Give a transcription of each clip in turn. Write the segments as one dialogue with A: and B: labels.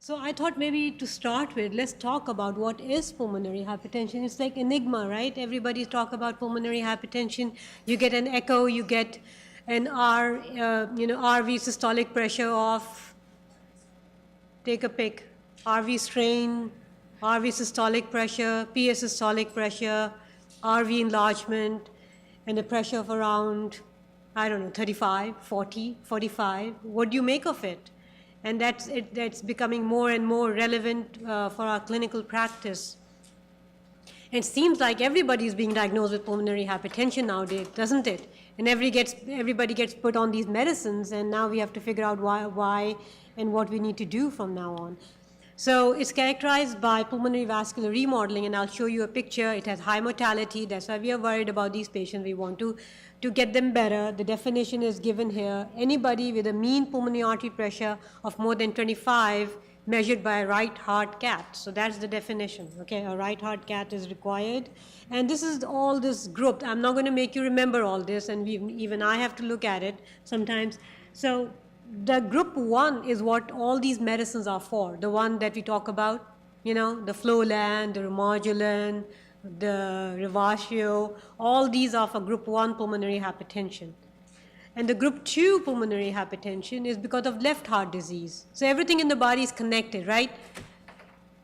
A: So I thought maybe to start with, let's talk about what is pulmonary hypertension. It's like enigma, right? Everybody talk about pulmonary hypertension. You get an echo, you get an RV systolic pressure of, take a pick, RV strain, RV systolic pressure, PA systolic pressure, RV enlargement, and a pressure of around, I don't know, 35, 40, 45. What do you make of it? And that's becoming more and more relevant for our clinical practice. It seems like everybody is being diagnosed with pulmonary hypertension nowadays, doesn't it? And everybody gets put on these medicines, and now we have to figure out why and what we need to do from now on. So it's characterized by pulmonary vascular remodeling, and I'll show you a picture. It has high mortality. That's why we are worried about these patients. We want to get them better. The definition is given here. Anybody with a mean pulmonary artery pressure of more than 25 measured by a right heart cath. So that's the definition, okay? A right heart cath is required. And this is all this group. I'm not going to make you remember all this, and even I have to look at it sometimes. So the group 1 is what all these medicines are for. The one that we talk about, you know, the Flolan, the Remodulin, the Revasio, all these are for group 1 pulmonary hypertension. And the group 2 pulmonary hypertension is because of left heart disease. So everything in the body is connected, right?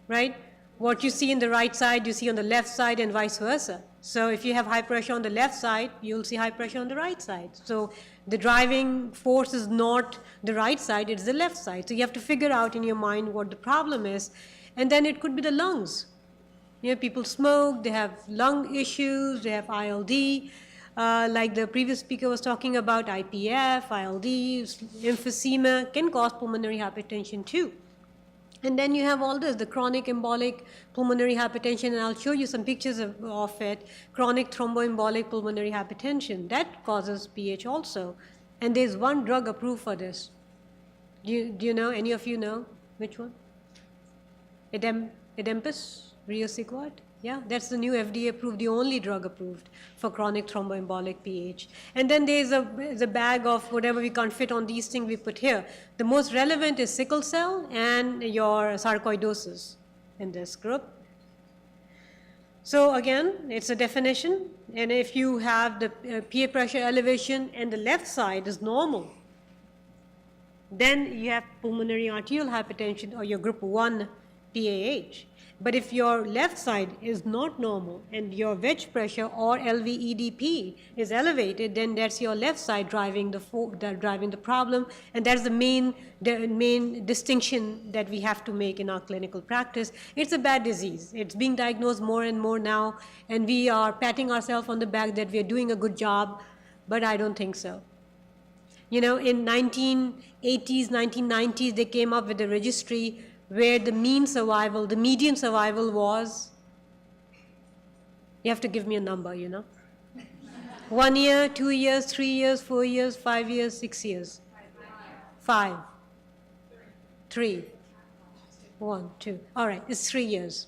A: Right? What you see in the right side, you see on the left side, and vice versa. So if you have high pressure on the left side, you'll see high pressure on the right side. So the driving force is not the right side, it's the left side. So you have to figure out in your mind what the problem is. And then it could be the lungs. You know, people smoke, they have lung issues, they have ILD. Like the previous speaker was talking about, IPF, ILD, emphysema can cause pulmonary hypertension too. And then you have all this, the chronic embolic pulmonary hypertension, and I'll show you some pictures of it, chronic thromboembolic pulmonary hypertension. That causes PH also. And there's one drug approved for this. Do you know, any of you know which one? Edempus, Riociguat? Yeah, that's the new FDA approved, the only drug approved for chronic thromboembolic PH. And then there's a bag of whatever we can't fit on these things we put here. The most relevant is sickle cell and your sarcoidosis in this group. So again, it's a definition. And if you have the PA pressure elevation and the left side is normal, then you have pulmonary arterial hypertension or your group 1 PAH. But if your left side is not normal and your wedge pressure or LVEDP is elevated, then that's your left side driving the problem, and that's the main distinction that we have to make in our clinical practice. It's a bad disease. It's being diagnosed more and more now, and we are patting ourselves on the back that we are doing a good job, but I don't think so. You know, in 1980s, 1990s, they came up with a registry where the median survival was, you have to give me a number, you know. 1 year, 2 years, 3 years, 4 years, 5 years, 6 years. 5. 3. 1, 2. All right, it's 3 years.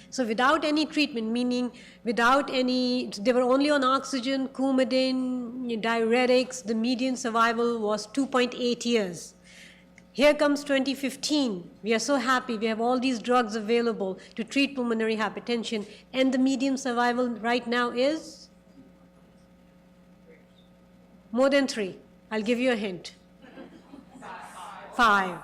A: So without any treatment, meaning without any, they were only on oxygen, Coumadin, diuretics, the median survival was 2.8 years. Here comes 2015. We are so happy. We have all these drugs available to treat pulmonary hypertension, and the median survival right now is more than 3. I'll give you a hint. 5.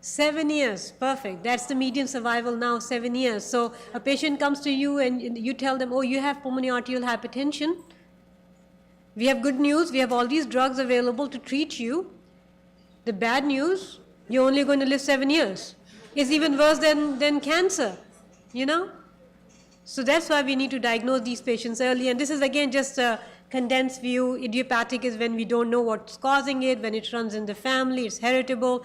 A: 7 years, perfect. That's the median survival now, 7 years. So a patient comes to you and you tell them, oh, you have pulmonary arterial hypertension. We have good news. We have all these drugs available to treat you. The bad news, you're only going to live 7 years. It's even worse than cancer, you know? So that's why we need to diagnose these patients early. And this is, again, just a condensed view. Idiopathic is when we don't know what's causing it, when it runs in the family, it's heritable.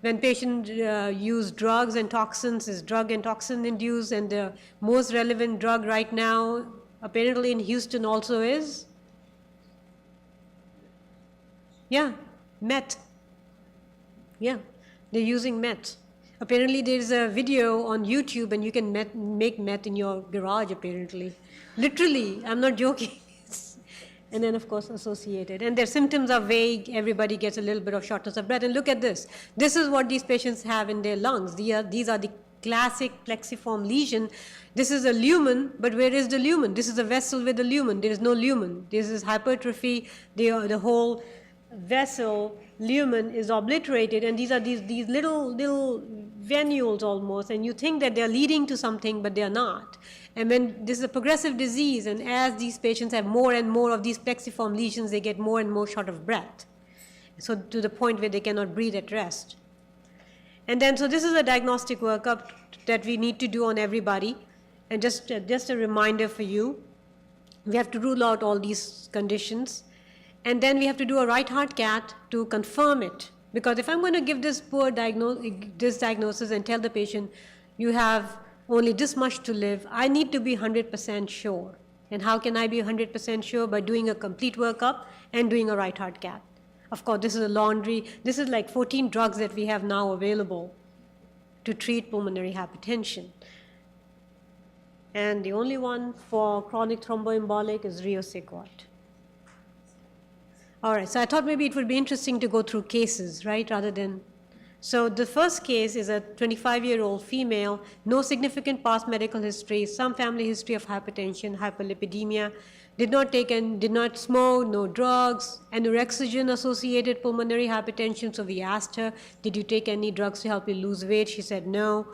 A: When patients use drugs and toxins, it's drug and toxin induced. And the most relevant drug right now, apparently in Houston also is, yeah, meth. Yeah, they're using meth. Apparently there's a video on YouTube and you can make meth in your garage apparently. Literally, I'm not joking. And then, of course, associated. And their symptoms are vague. Everybody gets a little bit of shortness of breath. And look at this. This is what these patients have in their lungs. These are the classic plexiform lesion. This is a lumen, but where is the lumen? This is a vessel with a lumen. There is no lumen. This is hypertrophy. The whole vessel lumen is obliterated, and these are these little venules almost, and you think that they're leading to something, but they're not. And when this is a progressive disease, and as these patients have more and more of these plexiform lesions, they get more and more short of breath. So to the point where they cannot breathe at rest. And then, so this is a diagnostic workup that we need to do on everybody. And just a reminder for you, we have to rule out all these conditions. And then we have to do a right heart cath to confirm it. Because if I'm going to give this diagnosis and tell the patient, you have only this much to live, I need to be 100% sure. And how can I be 100% sure? By doing a complete workup and doing a right heart cath. Of course, this is a laundry. This is like 14 drugs that we have now available to treat pulmonary hypertension. And the only one for chronic thromboembolic is riociguat. All right, so I thought maybe it would be interesting to go through cases, right, rather than... So the first case is a 25-year-old female, no significant past medical history, some family history of hypertension, hyperlipidemia, did not smoke, no drugs, anorexogen-associated pulmonary hypertension. So we asked her, did you take any drugs to help you lose weight? She said no.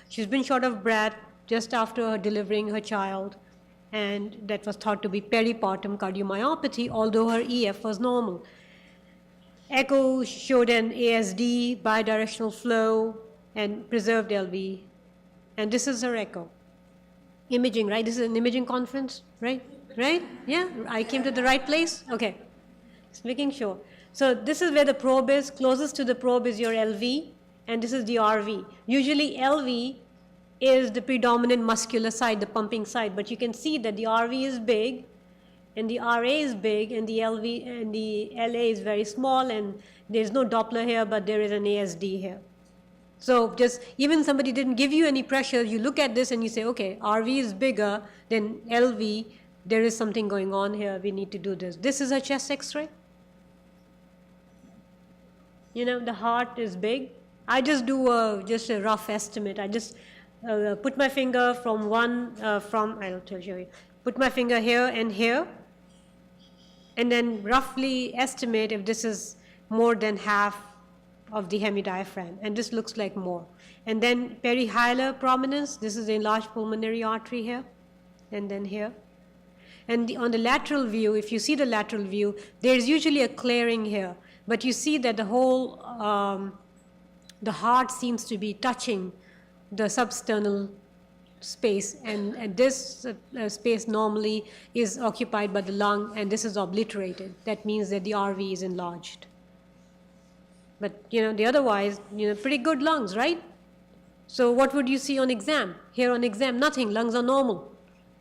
A: She's been short of breath just after her delivering her child, and that was thought to be peripartum cardiomyopathy, although her EF was normal. Echo showed an ASD, bidirectional flow, and preserved LV. And this is her echo. Imaging, right? This is an imaging conference, right? Right? Yeah? I came to the right place? Okay. Just making sure. So this is where the probe is. Closest to the probe is your LV, and this is the RV. Usually LV is the predominant muscular side, the pumping side, but you can see that the RV is big, and the RA is big, and the LV and the LA is very small, and there's no Doppler here, but there is an ASD here. So just, even somebody didn't give you any pressure, you look at this and you say, okay, RV is bigger than LV, there is something going on here, we need to do this. This is a chest x-ray. You know, the heart is big. I just do just a rough estimate. I just put my finger from I'll tell you, put my finger here and here, and then roughly estimate if this is more than half of the hemidiaphragm, and this looks like more. And then perihilar prominence, this is the enlarged pulmonary artery here, and then here. And on the lateral view, if you see the lateral view, there's usually a clearing here, but you see that the whole, the heart seems to be touching the substernal space, and this space normally is occupied by the lung, and this is obliterated. That means that the RV is enlarged. But, you know, the otherwise, you know, pretty good lungs, right? So what would you see on exam? Here on exam, nothing, lungs are normal,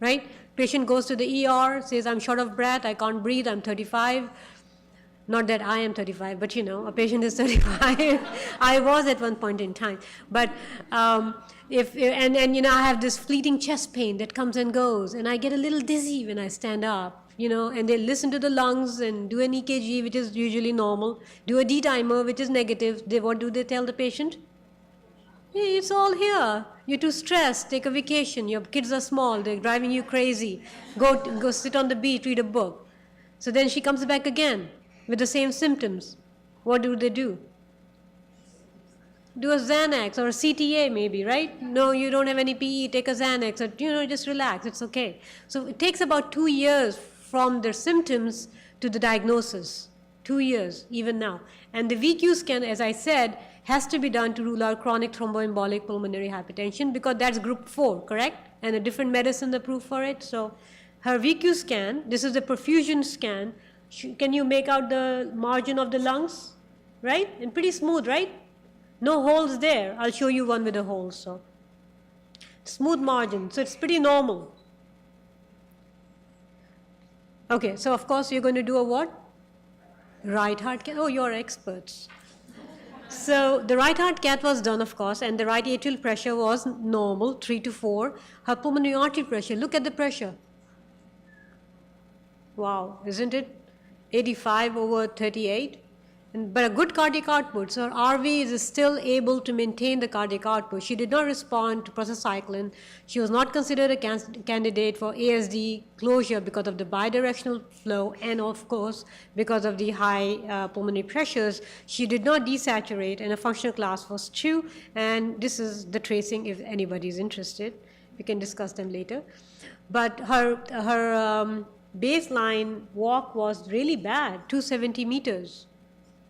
A: right? Patient goes to the ER, says, I'm short of breath, I can't breathe, I'm 35. Not that I am 35, but you know, a patient is 35. I was at one point in time. But and you know, I have this fleeting chest pain that comes and goes, and I get a little dizzy when I stand up, you know, and they listen to the lungs and do an EKG, which is usually normal, do a D-dimer, which is negative. What do they tell the patient? Hey, it's all here. You're too stressed, take a vacation, your kids are small, they're driving you crazy. Go sit on the beach, read a book. So then she comes back again with the same symptoms. What do they do? Do a Xanax or a CTA maybe, right? No, you don't have any PE, take a Xanax, or, you know, just relax, it's okay. So it takes about 2 years from their symptoms to the diagnosis. 2 years, even now. And the VQ scan, as I said, has to be done to rule out chronic thromboembolic pulmonary hypertension, because that's group 4, correct? And a different medicine approved for it. So her VQ scan, this is the perfusion scan. Can you make out the margin of the lungs? Right? And pretty smooth, right? No holes there. I'll show you one with a hole. So smooth margin. So it's pretty normal. Okay, so of course you're going to do a what? Right heart cath. Oh, you're experts. So the right heart cath was done, of course, and the right atrial pressure was normal, 3 to 4. Her pulmonary artery pressure, look at the pressure. Wow, isn't it? 85 over 38. But a good cardiac output. So her RV is still able to maintain the cardiac output. She did not respond to prostacyclin. She was not considered a candidate for ASD closure because of the bidirectional flow and, of course, because of the high pulmonary pressures. She did not desaturate, and a functional class was 2. And this is the tracing if anybody is interested. We can discuss them later. But her baseline walk was really bad, 270 meters.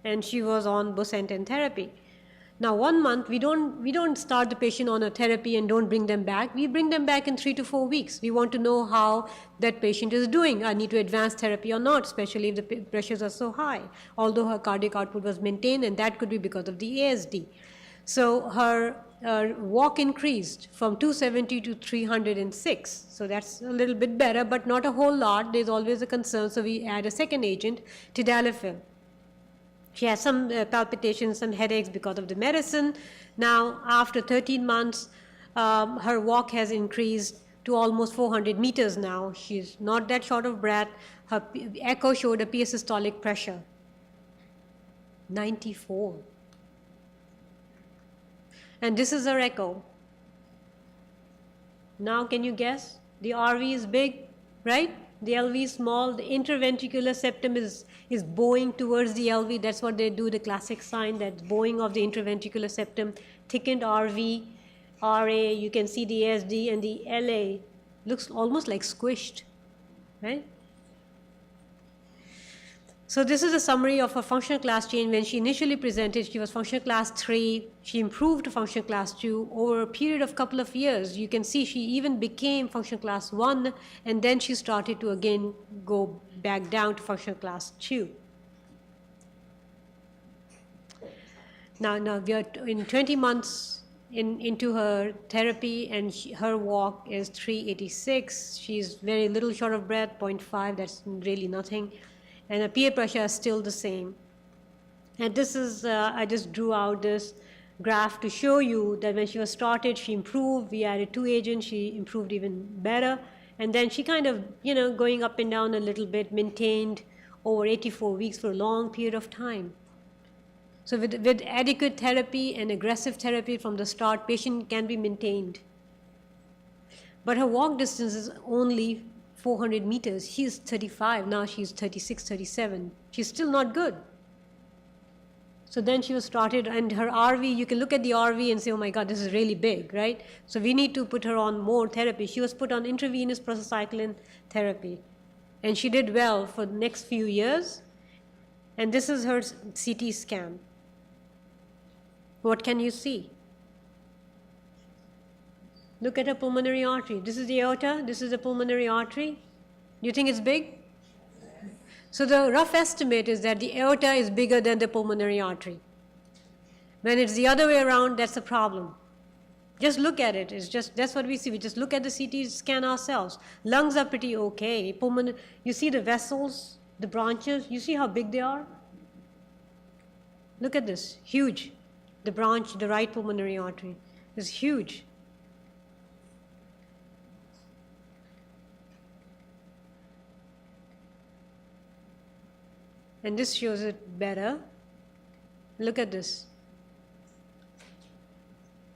A: And she was on bosentan therapy. Now 1 month, we don't start the patient on a therapy and don't bring them back. We bring them back in 3 to 4 weeks. We want to know how that patient is doing. I need to advance therapy or not, especially if the pressures are so high, although her cardiac output was maintained, and that could be because of the ASD. So her walk increased from 270 to 306. So that's a little bit better, but not a whole lot. There's always a concern, so we add a second agent, tadalafil. She has some palpitations, some headaches because of the medicine. Now, after 13 months, her walk has increased to almost 400 meters now. She's not that short of breath. Her echo showed a PS systolic pressure, 94. And this is her echo. Now, can you guess? The RV is big, right? The LV is small. The interventricular septum is bowing towards the LV. That's what they do, the classic sign, that's bowing of the interventricular septum. Thickened RV, RA, you can see the ASD, and the LA looks almost like squished, right? So this is a summary of her functional class change. When she initially presented, she was functional class 3. She improved to functional class 2 over a period of couple of years. You can see she even became functional class 1, and then she started to again go back down to functional class 2. Now we are in 20 months into her therapy, and her walk is 386. She's very little short of breath, 0.5. That's really nothing. And her PA pressure is still the same. And this is, I just drew out this graph to show you that when she was started, she improved. We added 2 agents, she improved even better. And then she kind of, going up and down a little bit, maintained over 84 weeks for a long period of time. So with adequate therapy and aggressive therapy from the start, patient can be maintained. But her walk distance is only 400 meters. She's 35, now she's 36, 37. She's still not good. So then she was started, and her RV, you can look at the RV and say, oh my God, this is really big, right? So we need to put her on more therapy. She was put on intravenous prostacyclin therapy, and she did well for the next few years. And this is her CT scan. What can you see? Look at her pulmonary artery. This is the aorta, this is the pulmonary artery. Do you think it's big? So the rough estimate is that the aorta is bigger than the pulmonary artery. When it's the other way around, that's a problem. Just look at it. It's just, that's what we see. We just look at the CT scan ourselves. Lungs are pretty okay. You see the vessels, the branches, you see how big they are? Look at this, huge. The branch, the right pulmonary artery is huge. And this shows it better. Look at this.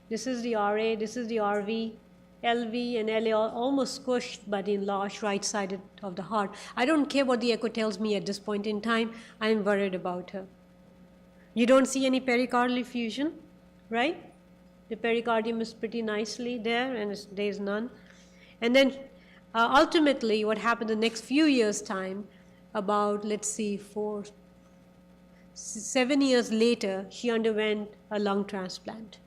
A: This is the RA, this is the RV, LV and LA are almost squished by the enlarged right side of the heart. I don't care what the echo tells me at this point in time. I'm worried about her. You don't see any pericardial effusion, right? The pericardium is pretty nicely there, and there's none. And then ultimately what happened the next few years' time, about, let's see, 7 years later, she underwent a lung transplant.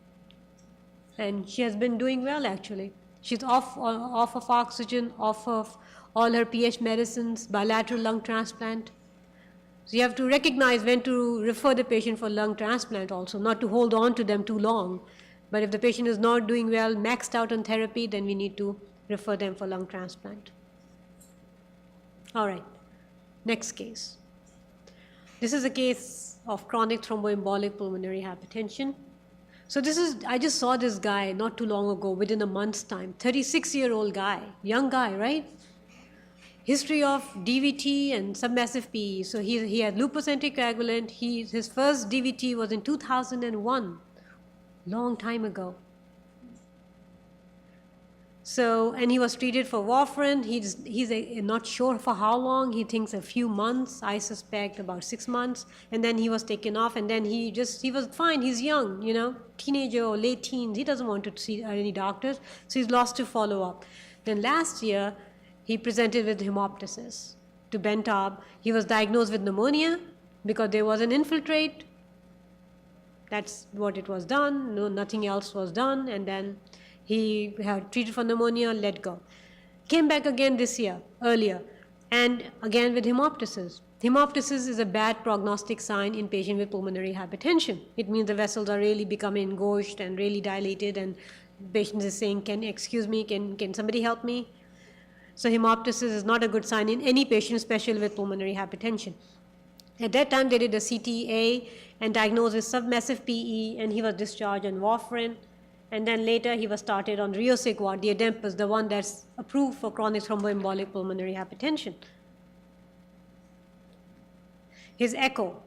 A: And she has been doing well, actually. She's off of oxygen, off of all her pH medicines, bilateral lung transplant. So you have to recognize when to refer the patient for lung transplant also, not to hold on to them too long. But if the patient is not doing well, maxed out on therapy, then we need to refer them for lung transplant. All right. Next case. This is a case of chronic thromboembolic pulmonary hypertension. So this is, I just saw this guy not too long ago, within a month's time, 36-year-old guy, young guy, right? History of DVT and submassive PE. So he had lupus anticoagulant. His first DVT was in 2001, long time ago. So, and he was treated for warfarin. He's not sure for how long. He thinks a few months. I suspect about 6 months. And then he was taken off. And then he was fine. He's young, you know, teenager or late teens. He doesn't want to see any doctors. So he's lost to follow up. Then last year, he presented with hemoptysis to Bentab. He was diagnosed with pneumonia because there was an infiltrate. That's what it was done. No, nothing else was done. And then he had treated for pneumonia, let go. Came back again this year, earlier, and again with hemoptysis. Hemoptysis is a bad prognostic sign in patient with pulmonary hypertension. It means the vessels are really becoming engorged and really dilated, and the patient is saying, excuse me, can somebody help me? So hemoptysis is not a good sign in any patient, especially with pulmonary hypertension. At that time, they did a CTA and diagnosed with submassive PE, and he was discharged on warfarin. And then later, he was started on Riociguat, the Adempas, the one that's approved for chronic thromboembolic pulmonary hypertension. His echo,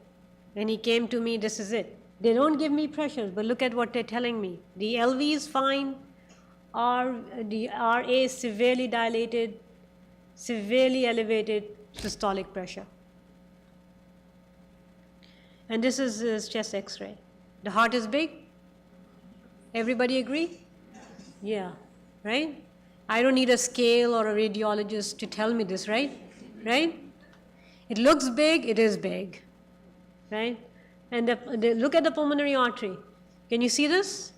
A: when he came to me, this is it. They don't give me pressures, but look at what they're telling me. The LV is fine. The RA is severely dilated, severely elevated systolic pressure. And this is his chest X-ray. The heart is big. Everybody agree? Yeah, right? I don't need a scale or a radiologist to tell me this, right? Right? It looks big, it is big, right? And look at the pulmonary artery. Can you see this?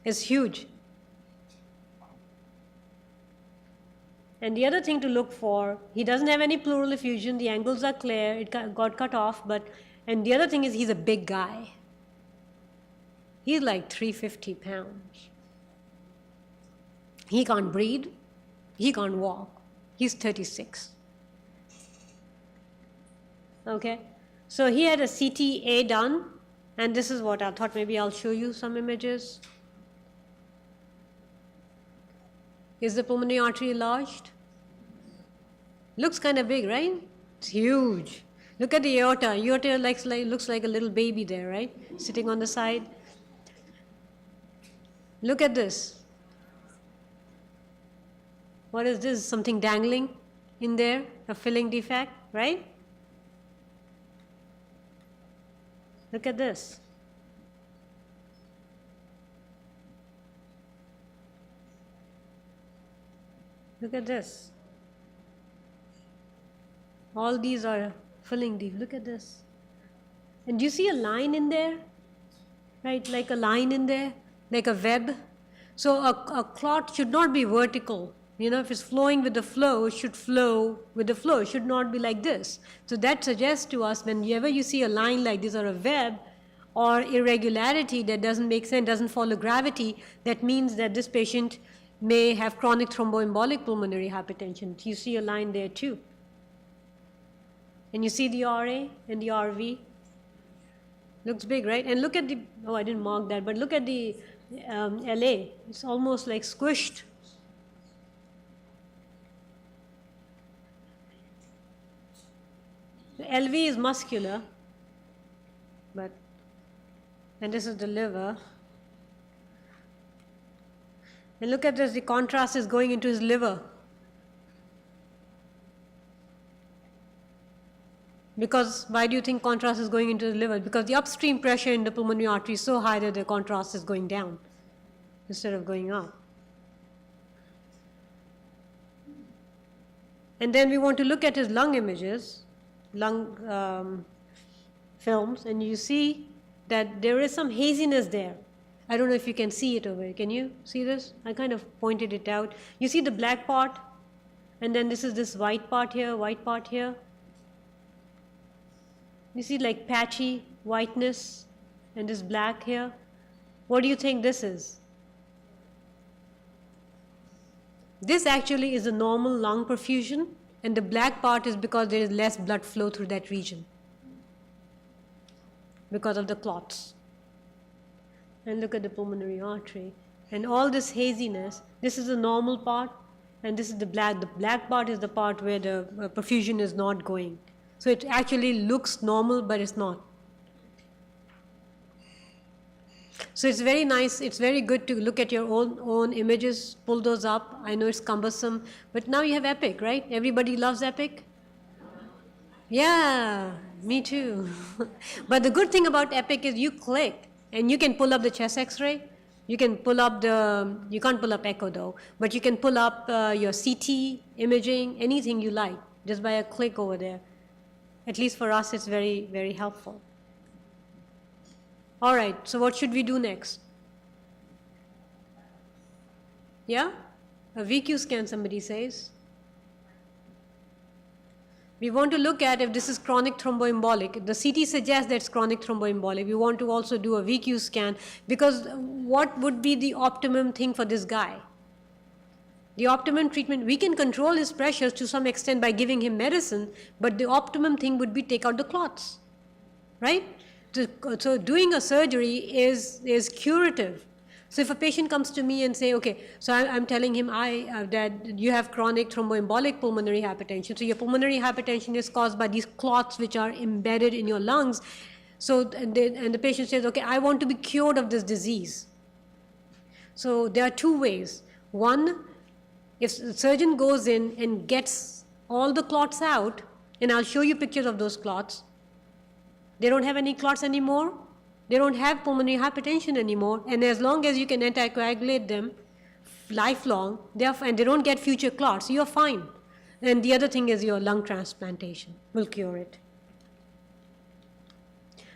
A: It's huge. And the other thing to look for, he doesn't have any pleural effusion, the angles are clear, it got cut off, and the other thing is he's a big guy. He's like 350 pounds. He can't breathe, he can't walk, he's 36. Okay, so he had a CTA done, and this is what I thought maybe I'll show you some images. Is the pulmonary artery enlarged? Looks kind of big, right? It's huge. Look at the aorta. Aorta looks like a little baby there, right? Sitting on the side. Look at this. What is this? Something dangling in there? A filling defect, right? Look at this. Look at this. All these are filling deep. Look at this. And do you see a line in there? Right, like a line in there, like a web. So a clot should not be vertical. You know, if it's flowing with the flow, it should flow with the flow. It should not be like this. So that suggests to us whenever you see a line like this or a web or irregularity that doesn't make sense, doesn't follow gravity, that means that this patient may have chronic thromboembolic pulmonary hypertension. You see a line there too. And you see the RA and the RV. Looks big, right? And look at the, oh, I didn't mark that, but look at the LA. It's almost like squished. The LV is muscular, and this is the liver. And look at this, the contrast is going into his liver. Because, why do you think contrast is going into the liver? Because the upstream pressure in the pulmonary artery is so high that the contrast is going down instead of going up. And then we want to look at his lung images, lung films, and you see that there is some haziness there. I don't know if you can see it over here. Can you see this? I kind of pointed it out. You see the black part, and then this is this white part here, white part here. You see like patchy whiteness and this black here. What do you think this is? This actually is a normal lung perfusion, and the black part is because there is less blood flow through that region because of the clots. And look at the pulmonary artery. And all this haziness, this is the normal part, and this is the black. The black part is the part where the perfusion is not going. So it actually looks normal, but it's not. So it's very nice, it's very good to look at your own images, pull those up. I know it's cumbersome, but now you have EPIC, right? Everybody loves EPIC? Yeah, me too. But the good thing about EPIC is you click and you can pull up the chest x-ray. You can pull up you can't pull up echo though, but you can pull up your CT, imaging, anything you like, just by a click over there. At least for us, it's very, very helpful. All right, so what should we do next? Yeah? A VQ scan, somebody says. We want to look at if this is chronic thromboembolic. The CT suggests that it's chronic thromboembolic. We want to also do a VQ scan, because what would be the optimum thing for this guy? The optimum treatment, we can control his pressures to some extent by giving him medicine, but the optimum thing would be take out the clots, right? So doing a surgery is curative. So if a patient comes to me and say, okay, so I'm telling him that you have chronic thromboembolic pulmonary hypertension. So your pulmonary hypertension is caused by these clots which are embedded in your lungs. So and the patient says, okay, I want to be cured of this disease. So there are two ways. One, if the surgeon goes in and gets all the clots out, and I'll show you pictures of those clots. They don't have any clots anymore. They don't have pulmonary hypertension anymore. And as long as you can anticoagulate them lifelong, and they don't get future clots, you're fine. And the other thing is your lung transplantation will cure it.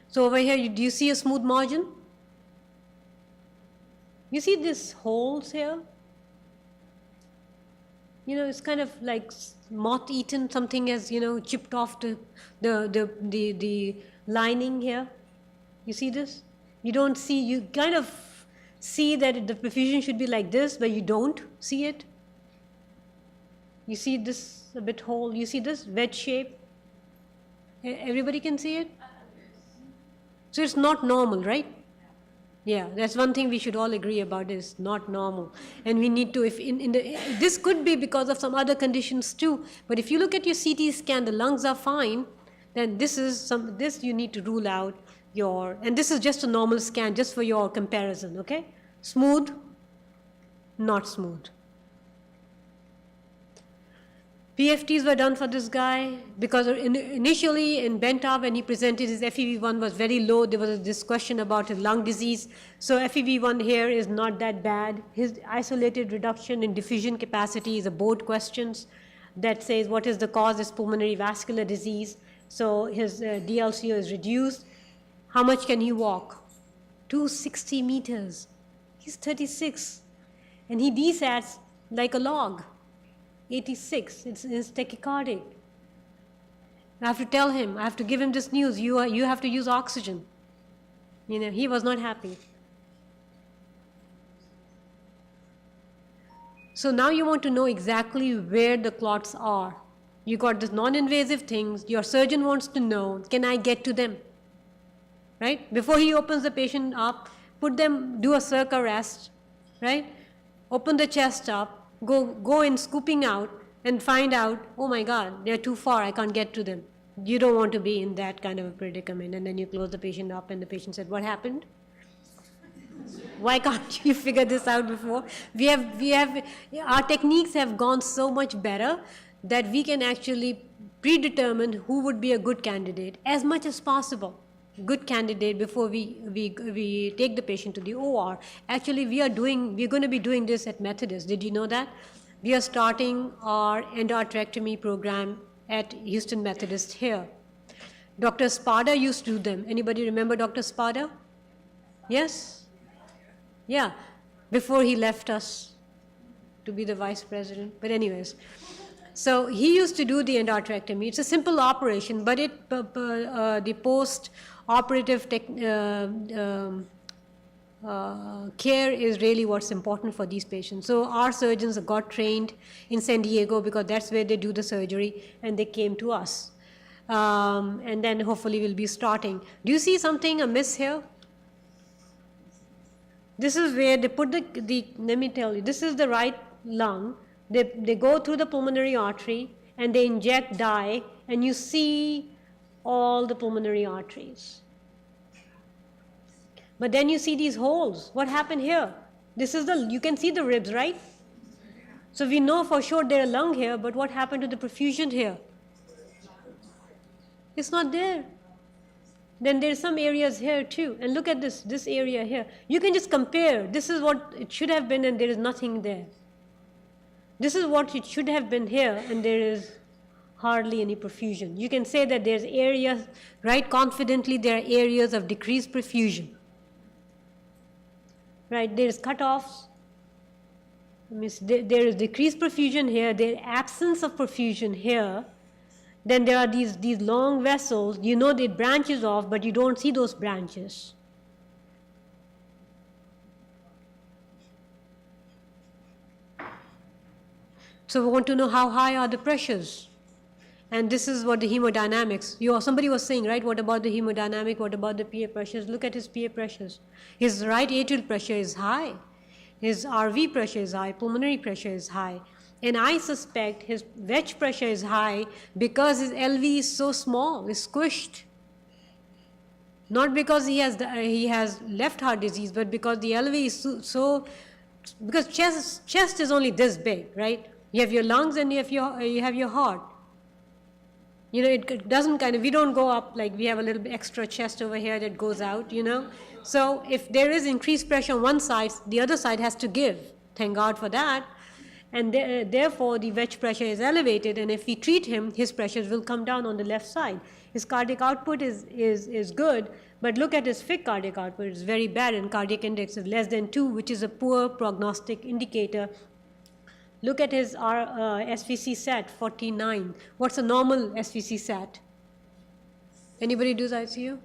A: So over here, do you see a smooth margin? You see these holes here? You know, it's kind of like moth-eaten. Something has, chipped off the lining here. You see this? You don't see, you kind of see that the perfusion should be like this, but you don't see it. You see this a bit hole. You see this wedge shape? Everybody can see it? So it's not normal, right? Yeah, that's one thing we should all agree about, is not normal. And we need to, this could be because of some other conditions too, but if you look at your CT scan, the lungs are fine, then this you need to rule out and this is just a normal scan, just for your comparison, okay? Smooth, not smooth. PFTs were done for this guy because initially in Benta, when he presented, his FEV1 was very low. There was this question about his lung disease. So FEV1 here is not that bad. His isolated reduction in diffusion capacity is a board questions that says what is the cause? Is pulmonary vascular disease. So his DLCO is reduced. How much can he walk? 260 meters. He's 36. And he desats like a log. 86, it's tachycardic. I have to tell him, I have to give him this news, you have to use oxygen. He was not happy. So now you want to know exactly where the clots are. You got this non-invasive things, your surgeon wants to know, can I get to them? Right? Before he opens the patient up, do a circ arrest, right? Open the chest up, go in scooping out and find out, oh my God, they're too far, I can't get to them. You don't want to be in that kind of a predicament. And then you close the patient up and the patient said, what happened? Why can't you figure this out before? Our techniques have gone so much better that we can actually predetermine who would be a good candidate as much as possible. Good candidate before we take the patient to the OR. Actually, we're going to be doing this at Methodist. Did you know that? We are starting our endarterectomy program at Houston Methodist here. Dr. Spada used to do them. Anybody remember Dr. Spada? Yes? Yeah, before he left us to be the vice president. But anyways, so he used to do the endarterectomy. It's a simple operation, but the post-operative care is really what's important for these patients. So our surgeons got trained in San Diego because that's where they do the surgery, and they came to us. And then hopefully we'll be starting. Do you see something amiss here? This is where they put let me tell you, this is the right lung They go through the pulmonary artery and they inject dye, and you see all the pulmonary arteries. But then you see these holes. What happened here? This is you can see the ribs, right? So we know for sure there's a lung here, but what happened to the perfusion here? It's not there. Then there's some areas here too. And look at this area here. You can just compare. This is what it should have been and there is nothing there. This is what it should have been here and there is hardly any perfusion. You can say that there's areas, right, confidently there are areas of decreased perfusion. Right, there is cutoffs. There is decreased perfusion here, there is absence of perfusion here. Then there are these long vessels, you know it branches off, but you don't see those branches. So we want to know how high are the pressures. And this is what the hemodynamics, somebody was saying, right, what about the hemodynamic, what about the PA pressures? Look at his PA pressures. His right atrial pressure is high. His RV pressure is high, pulmonary pressure is high. And I suspect his wedge pressure is high because his LV is so small, it's squished. Not because he has left heart disease, but because the LV is so because chest is only this big, right? You have your lungs and you have your heart. You know, it doesn't we don't go up like we have a little bit extra chest over here that goes out, you know. So if there is increased pressure on one side, the other side has to give. Thank God for that. And therefore, the wedge pressure is elevated, and if we treat him, his pressures will come down on the left side. His cardiac output is good, but look at his FIC cardiac output. It's very bad, and cardiac index is less than 2, which is a poor prognostic indicator. Look at his SVC sat, 49. What's a normal SVC sat? Anybody does ICU?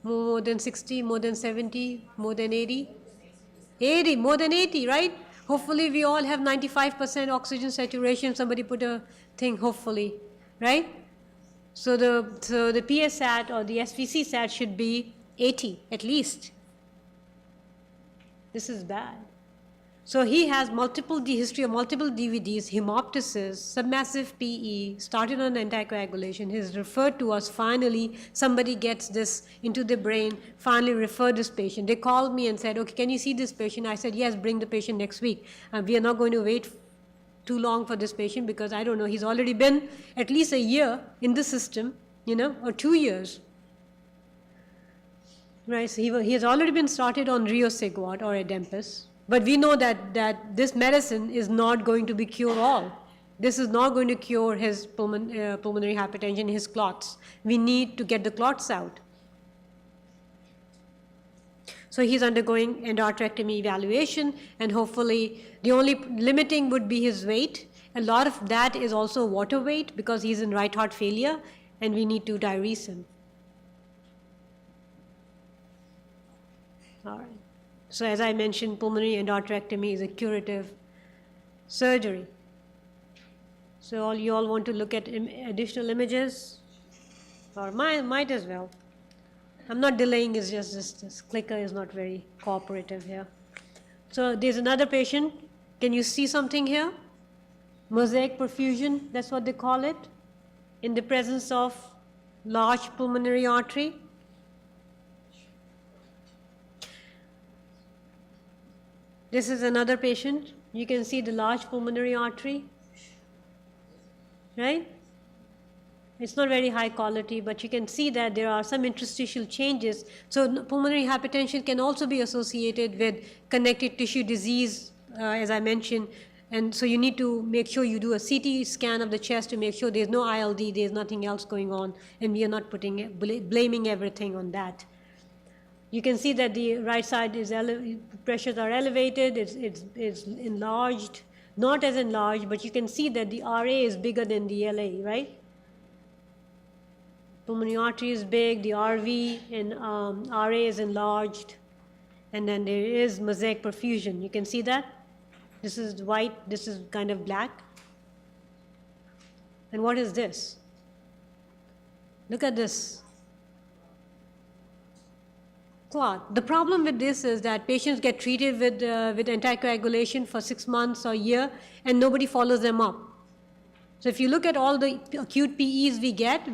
A: More than 60, more than 70, more than 80? 80, more than 80, right? Hopefully we all have 95% oxygen saturation. Somebody put a thing, hopefully, right? So the PA sat or the SVC sat should be 80 at least. This is bad. So he has history of multiple DVDs, hemoptysis, submassive PE, started on anticoagulation. He's referred to us. Finally, somebody gets this into the brain, finally referred this patient. They called me and said, okay, can you see this patient? I said, yes, bring the patient next week. We are not going to wait too long for this patient because I don't know, he's already been at least a year in the system, you know, or 2 years. Right, so he has already been started on Riociguat or Adempas. But we know that this medicine is not going to be cure-all. This is not going to cure his pulmonary hypertension, his clots. We need to get the clots out. So he's undergoing endarterectomy evaluation, and hopefully the only limiting would be his weight. A lot of that is also water weight because he's in right heart failure, and we need to diurese him. All right. So as I mentioned, pulmonary endarterectomy is a curative surgery. So you all want to look at additional images? Or might as well. I'm not delaying, it's just this clicker is not very cooperative here. So there's another patient. Can you see something here? Mosaic perfusion, that's what they call it, in the presence of large pulmonary artery. This is another patient. You can see the large pulmonary artery, right? It's not very high quality, but you can see that there are some interstitial changes. So pulmonary hypertension can also be associated with connective tissue disease, as I mentioned. And so you need to make sure you do a CT scan of the chest to make sure there's no ILD, there's nothing else going on, and we are not blaming everything on that. You can see that the right side is pressures are elevated, it's enlarged, not as enlarged, but you can see that the RA is bigger than the LA, right? Pulmonary artery is big, the RV and RA is enlarged, and then there is mosaic perfusion. You can see that? This is white, this is kind of black. And what is this? Look at this. clot. The problem with this is that patients get treated with anticoagulation for 6 months or a year, and nobody follows them up. So if you look at all the acute PEs we get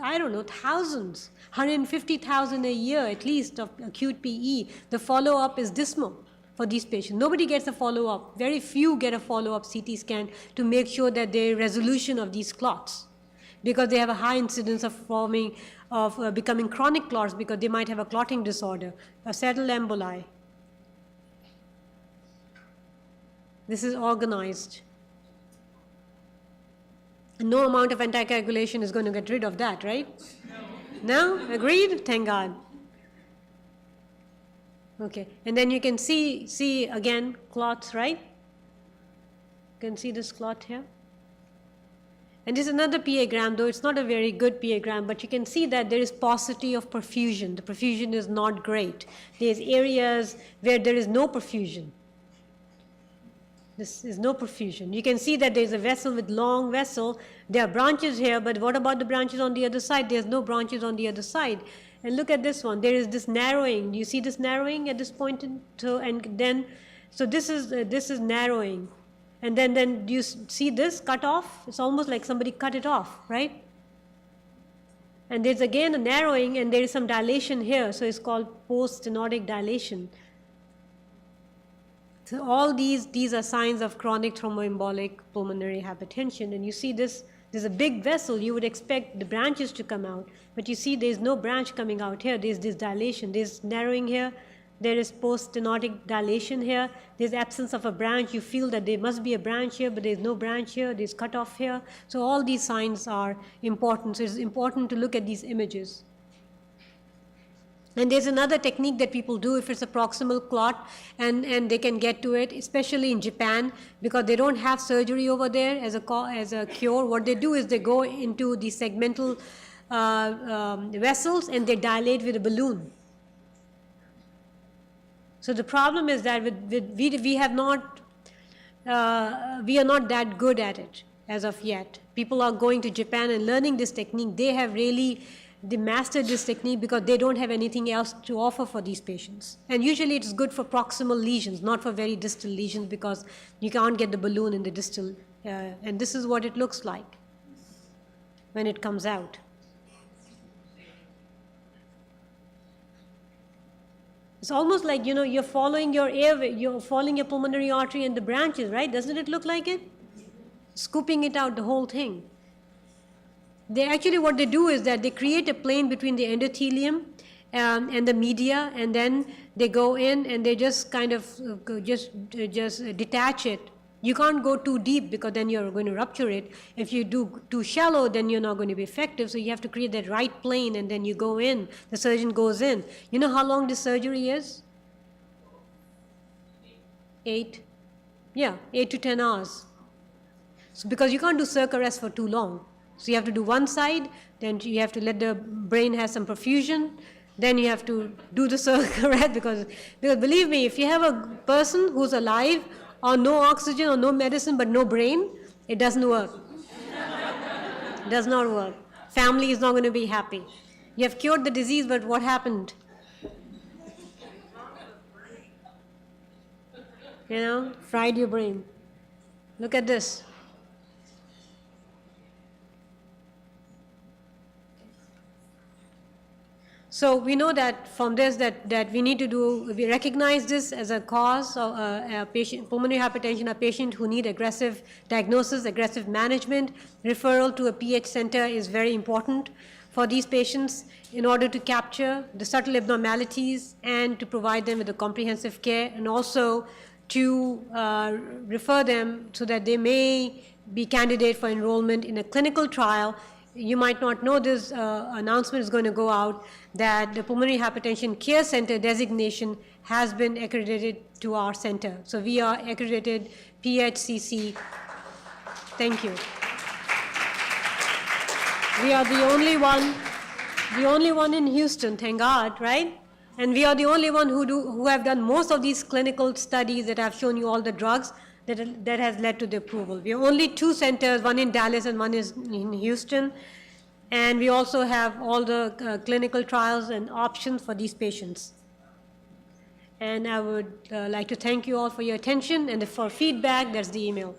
A: I don't know, thousands, 150,000 a year at least of acute PE. The follow-up is dismal for these patients. Nobody gets a follow-up. Very few get a follow-up CT scan to make sure that there is resolution of these clots, because they have a high incidence of becoming chronic clots, because they might have a clotting disorder, a settled emboli. This is organized. No amount of anticoagulation is going to get rid of that, right? No? Agreed? Thank God. Okay, and then you can see again clots, right? You can see this clot here. And this is another PA-gram, though it's not a very good PA-gram, but you can see that there is paucity of perfusion. The perfusion is not great. There's areas where there is no perfusion. This is no perfusion. You can see that there's a vessel with long vessel. There are branches here, but what about the branches on the other side? There's no branches on the other side. And look at this one. There is this narrowing. Do you see this narrowing at this point? So this is narrowing. And then do you see this cut off? It's almost like somebody cut it off, right? And there's again a narrowing, and there is some dilation here. So it's called post-stenotic dilation. So all these are signs of chronic thromboembolic pulmonary hypertension. And you see this, there's a big vessel. You would expect the branches to come out, but you see there's no branch coming out here. There's this dilation, there's narrowing here, there is post-stenotic dilation here, there's absence of a branch. You feel that there must be a branch here, but there's no branch here, there's cut off here. So all these signs are important. So it's important to look at these images. And there's another technique that people do if it's a proximal clot, and they can get to it, especially in Japan, because they don't have surgery over there as a cure. What they do is they go into the segmental vessels and they dilate with a balloon. So the problem is that we are not that good at it as of yet. People are going to Japan and learning this technique. They mastered this technique because they don't have anything else to offer for these patients. And usually it's good for proximal lesions, not for very distal lesions, because you can't get the balloon in the distal. And this is what it looks like when it comes out. It's almost like, you know, you're following your airway, you're following your pulmonary artery and the branches, right? Doesn't it look like it? Scooping it out, the whole thing. What they do is that they create a plane between the endothelium and the media, and then they go in and they just kind of just detach it. You can't go too deep because then you're going to rupture it. If you do too shallow, then you're not going to be effective. So you have to create that right plane, and then you go in. The surgeon goes in. You know how long this surgery is? 8 to 10 hours. So because you can't do circ arrest for too long. So you have to do one side, then you have to let the brain have some perfusion, then you have to do the circ arrest, because believe me, if you have a person who's alive on no oxygen or no medicine but no brain, it doesn't work. It does not work. Family is not going to be happy. You have cured the disease, but what happened? You know, fried your brain. Look at this. So we know that from this that we need to do, we recognize this as a cause of a patient, pulmonary hypertension, a patient who need aggressive diagnosis, aggressive management. Referral to a PH center is very important for these patients in order to capture the subtle abnormalities and to provide them with a comprehensive care, and also to refer them so that they may be candidate for enrollment in a clinical trial. You might not know this announcement is going to go out that the Pulmonary Hypertension Care Center designation has been accredited to our center. So we are accredited PHCC. Thank you. We are the only one in Houston, thank God, right? And we are the only one who have done most of these clinical studies that have shown you all the drugs that has led to the approval. We are only 2 centers, one in Dallas and one is in Houston. And we also have all the clinical trials and options for these patients. And I would like to thank you all for your attention, and for feedback, that's the email.